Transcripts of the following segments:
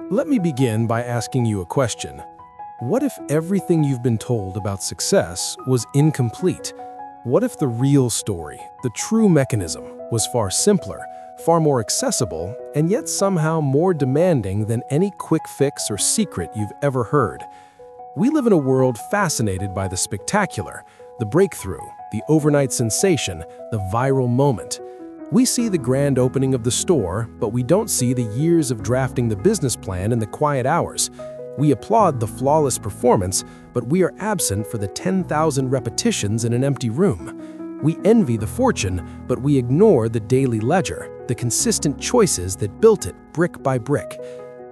Let me begin by asking you a question. What if everything you've been told about success was incomplete? What if the real story, the true mechanism, was far simpler, far more accessible, and yet somehow more demanding than any quick fix or secret you've ever heard? We live in a world fascinated by the spectacular, the breakthrough, the overnight sensation, the viral moment. We see the grand opening of the store, but we don't see the years of drafting the business plan in the quiet hours. We applaud the flawless performance, but we are absent for the 10,000 repetitions in an empty room. We envy the fortune, but we ignore the daily ledger, the consistent choices that built it brick by brick.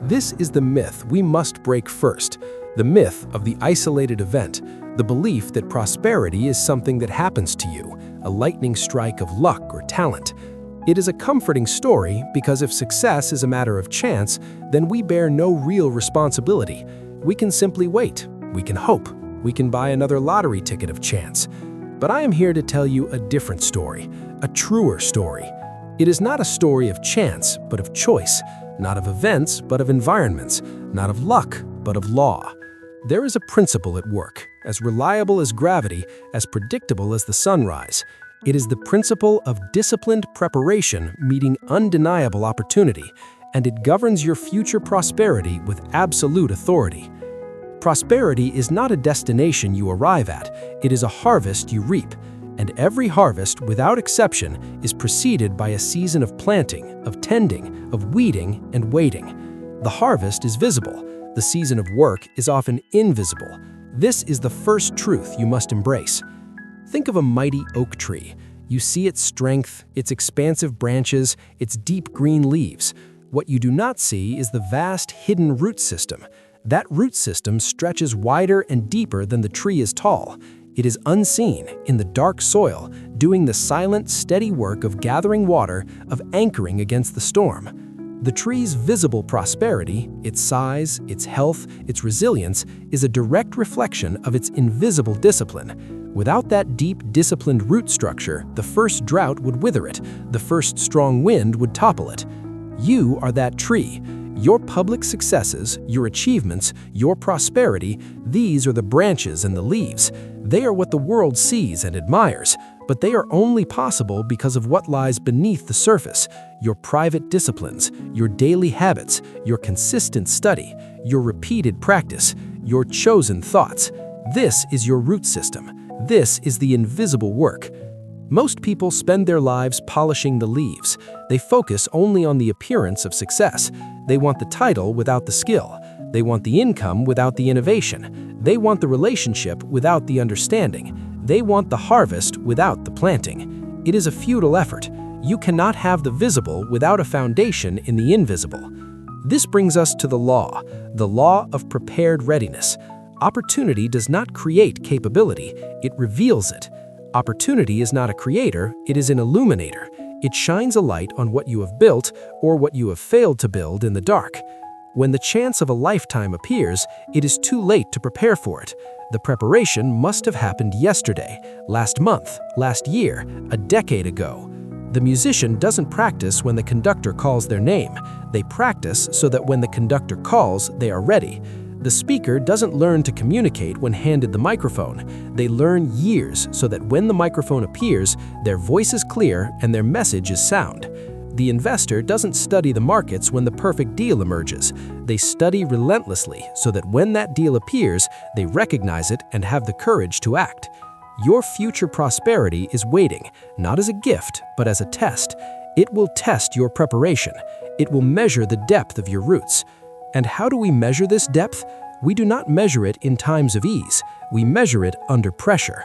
This is the myth we must break first, the myth of the isolated event, the belief that prosperity is something that happens to you, a lightning strike of luck or talent. It is a comforting story because if success is a matter of chance, then we bear no real responsibility. We can simply wait, we can hope, we can buy another lottery ticket of chance. But I am here to tell you a different story, a truer story. It is not a story of chance, but of choice, not of events, but of environments, not of luck, but of law. There is a principle at work, as reliable as gravity, as predictable as the sunrise. It is the principle of disciplined preparation meeting undeniable opportunity, and it governs your future prosperity with absolute authority. Prosperity is not a destination you arrive at, it is a harvest you reap, and every harvest, without exception, is preceded by a season of planting, of tending, of weeding and waiting. The harvest is visible. The season of work is often invisible. This is the first truth you must embrace. Think of a mighty oak tree. You see its strength, its expansive branches, its deep green leaves. What you do not see is the vast hidden root system. That root system stretches wider and deeper than the tree is tall. It is unseen, in the dark soil, doing the silent, steady work of gathering water, of anchoring against the storm. The tree's visible prosperity, its size, its health, its resilience, is a direct reflection of its invisible discipline. Without that deep, disciplined root structure, the first drought would wither it, the first strong wind would topple it. You are that tree. Your public successes, your achievements, your prosperity, these are the branches and the leaves. They are what the world sees and admires, but they are only possible because of what lies beneath the surface, your private disciplines, your daily habits, your consistent study, your repeated practice, your chosen thoughts. This is your root system. This is the invisible work. Most people spend their lives polishing the leaves. They focus only on the appearance of success. They want the title without the skill. They want the income without the innovation. They want the relationship without the understanding. They want the harvest without the planting. It is a futile effort. You cannot have the visible without a foundation in the invisible. This brings us to the law of prepared readiness. Opportunity does not create capability, it reveals it. Opportunity is not a creator, it is an illuminator. It shines a light on what you have built or what you have failed to build in the dark. When the chance of a lifetime appears, it is too late to prepare for it. The preparation must have happened yesterday, last month, last year, a decade ago. The musician doesn't practice when the conductor calls their name. They practice so that when the conductor calls, they are ready. The speaker doesn't learn to communicate when handed the microphone. They learn years so that when the microphone appears, their voice is clear and their message is sound. The investor doesn't study the markets when the perfect deal emerges. They study relentlessly so that when that deal appears, they recognize it and have the courage to act. Your future prosperity is waiting, not as a gift, but as a test. It will test your preparation. It will measure the depth of your roots. And how do we measure this depth? We do not measure it in times of ease. We measure it under pressure.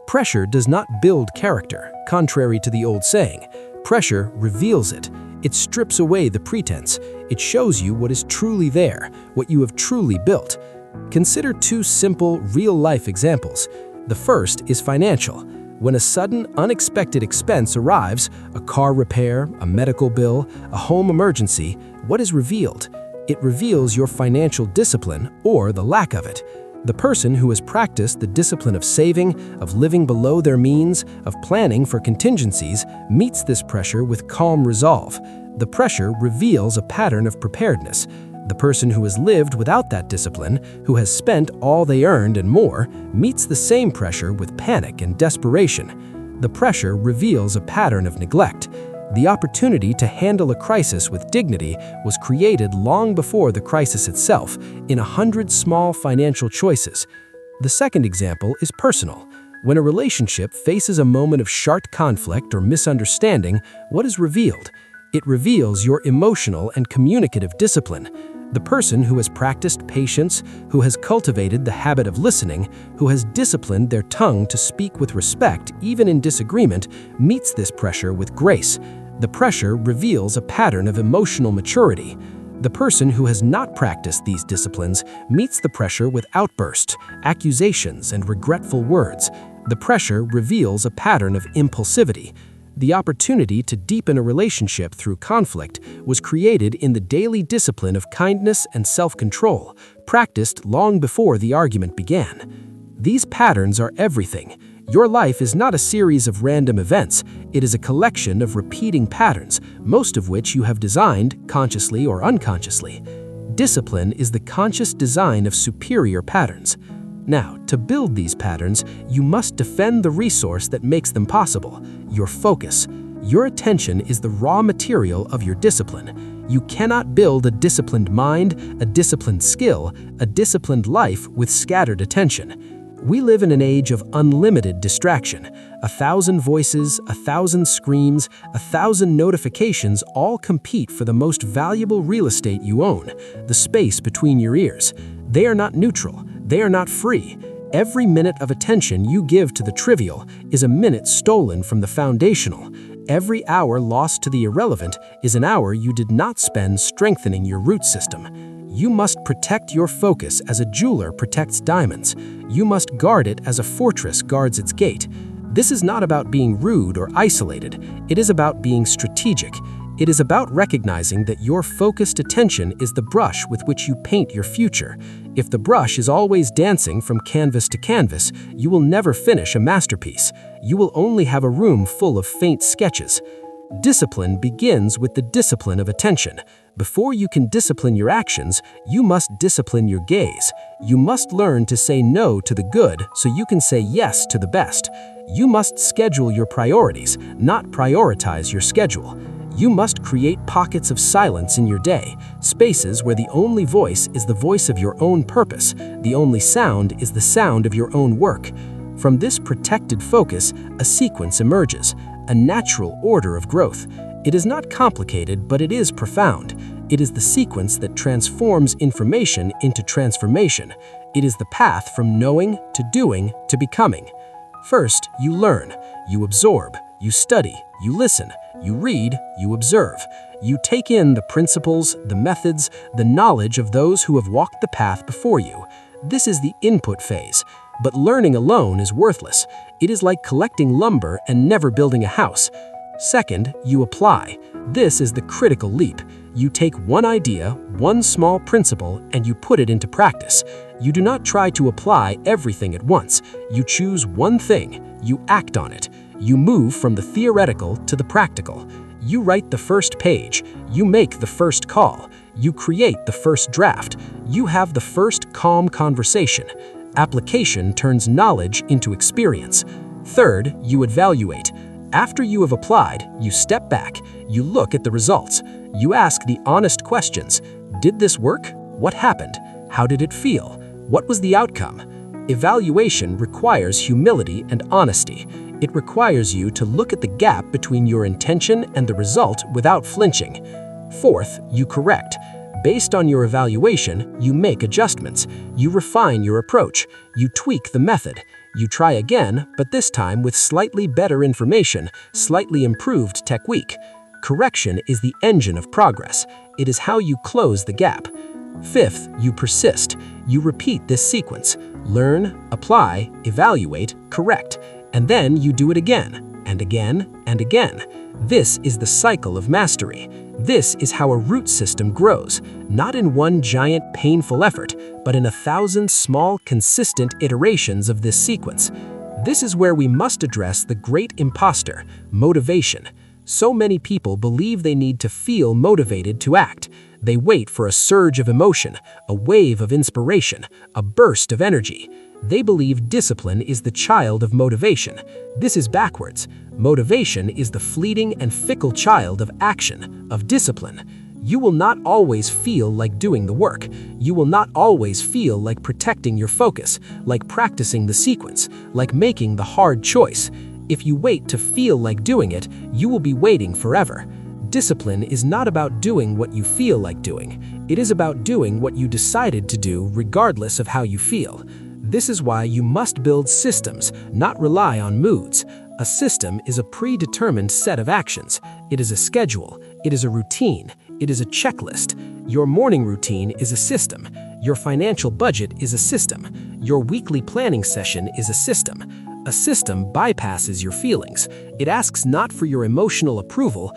Pressure does not build character, contrary to the old saying. Pressure reveals it. It strips away the pretense. It shows you what is truly there, what you have truly built. Consider two simple, real-life examples. The first is financial. When a sudden, unexpected expense arrives, a car repair, a medical bill, a home emergency, what is revealed? It reveals your financial discipline or the lack of it. The person who has practiced the discipline of saving, of living below their means, of planning for contingencies, meets this pressure with calm resolve. The pressure reveals a pattern of preparedness. The person who has lived without that discipline, who has spent all they earned and more, meets the same pressure with panic and desperation. The pressure reveals a pattern of neglect. The opportunity to handle a crisis with dignity was created long before the crisis itself, in 100 small financial choices. The second example is personal. When a relationship faces a moment of sharp conflict or misunderstanding, what is revealed? It reveals your emotional and communicative discipline. The person who has practiced patience, who has cultivated the habit of listening, who has disciplined their tongue to speak with respect even in disagreement, meets this pressure with grace. The pressure reveals a pattern of emotional maturity. The person who has not practiced these disciplines meets the pressure with outbursts, accusations, and regretful words. The pressure reveals a pattern of impulsivity. The opportunity to deepen a relationship through conflict was created in the daily discipline of kindness and self-control, practiced long before the argument began. These patterns are everything. Your life is not a series of random events. It is a collection of repeating patterns, most of which you have designed, consciously or unconsciously. Discipline is the conscious design of superior patterns. Now, to build these patterns, you must defend the resource that makes them possible: your focus. Your attention is the raw material of your discipline. You cannot build a disciplined mind, a disciplined skill, a disciplined life with scattered attention. We live in an age of unlimited distraction. 1,000 voices, 1,000 screams, 1,000 notifications all compete for the most valuable real estate you own, the space between your ears. They are not neutral. They are not free. Every minute of attention you give to the trivial is a minute stolen from the foundational. Every hour lost to the irrelevant is an hour you did not spend strengthening your root system. You must protect your focus as a jeweler protects diamonds. You must guard it as a fortress guards its gate. This is not about being rude or isolated. It is about being strategic. It is about recognizing that your focused attention is the brush with which you paint your future. If the brush is always dancing from canvas to canvas, you will never finish a masterpiece. You will only have a room full of faint sketches. Discipline begins with the discipline of attention. Before you can discipline your actions, you must discipline your gaze. You must learn to say no to the good so you can say yes to the best. You must schedule your priorities, not prioritize your schedule. You must create pockets of silence in your day, spaces where the only voice is the voice of your own purpose, the only sound is the sound of your own work. From this protected focus, a sequence emerges, a natural order of growth. It is not complicated, but it is profound. It is the sequence that transforms information into transformation. It is the path from knowing to doing to becoming. First, you learn, you absorb, you study, you listen, you read, you observe. You take in the principles, the methods, the knowledge of those who have walked the path before you. This is the input phase. But learning alone is worthless. It is like collecting lumber and never building a house. Second, you apply. This is the critical leap. You take one idea, one small principle, and you put it into practice. You do not try to apply everything at once. You choose one thing. You act on it. You move from the theoretical to the practical. You write the first page. You make the first call. You create the first draft. You have the first calm conversation. Application turns knowledge into experience. Third, you evaluate. After you have applied, you step back. You look at the results. You ask the honest questions. Did this work? What happened? How did it feel? What was the outcome? Evaluation requires humility and honesty. It requires you to look at the gap between your intention and the result without flinching. Fourth, you correct. Based on your evaluation, you make adjustments. You refine your approach. You tweak the method. You try again, but this time with slightly better information, slightly improved technique. Correction is the engine of progress. It is how you close the gap. Fifth, you persist. You repeat this sequence. Learn, apply, evaluate, correct. And then you do it again, and again, and again. This is the cycle of mastery. This is how a root system grows, not in one giant painful effort, but in 1,000 small, consistent iterations of this sequence. This is where we must address the great imposter, motivation. So many people believe they need to feel motivated to act. They wait for a surge of emotion, a wave of inspiration, a burst of energy. They believe discipline is the child of motivation. This is backwards. Motivation is the fleeting and fickle child of action, of discipline. You will not always feel like doing the work. You will not always feel like protecting your focus, like practicing the sequence, like making the hard choice. If you wait to feel like doing it, you will be waiting forever. Discipline is not about doing what you feel like doing. It is about doing what you decided to do regardless of how you feel. This is why you must build systems, not rely on moods. A system is a predetermined set of actions. It is a schedule. It is a routine. It is a checklist. Your morning routine is a system. Your financial budget is a system. Your weekly planning session is a system. A system bypasses your feelings. It asks not for your emotional approval,